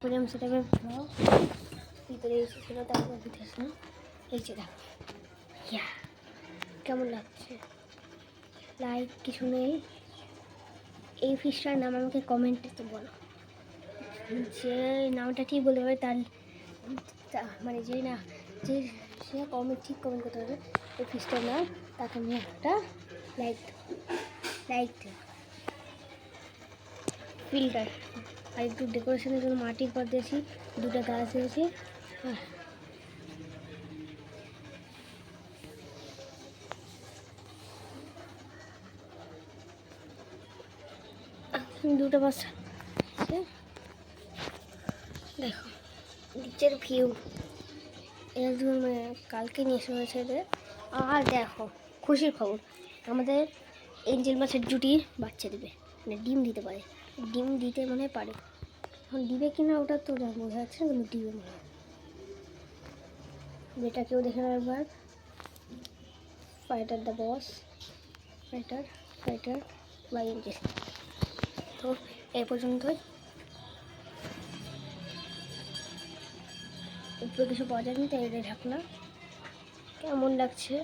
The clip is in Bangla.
বললাম সেটা আমি ব্লগ ভিতরে এসেছিলো, তারপর ভিতরে এসে এই যে দেখো ইয়া কেমন লাগছে। লাইক কিছু নেই। এই ফিশটার নাম আমাকে কমেন্টে তো বলো, যে নামটা ঠিক বলতে হবে তার মানে যে না যে সে কমেন্ট ঠিক কমেন্ট করতে হবে এই ফিশটার নাম, তাকে আমি একটা লাইক দেব। ফিল্টার আর একটু ডেকোরেশনের জন্য মাটির পর দিয়েছি, দুটো গাছ দিয়েছি। দুটো বাচ্চা দেখো নিচের ভিউ একদম কালকে নিয়ে এসে হয়েছে। আর দেখো খুশির খবর, আমাদের এঞ্জেল মাছের জুটি বাচ্চা দেবে, মানে ডিম দিতে পারে। ডিম দিতে মনে পারে, এখন দিবে কিনা ওটা তো বোঝা যাচ্ছে না, কিন্তু দিবে মনে হয়। বেটাকেও দেখে নাও একবার। Fighter the boss, fighter by angel. তো এই পর্যন্তই, উপরে কিছু পাওয়া যায়নি তাই এটা ঢাকনা। কেমন লাগছে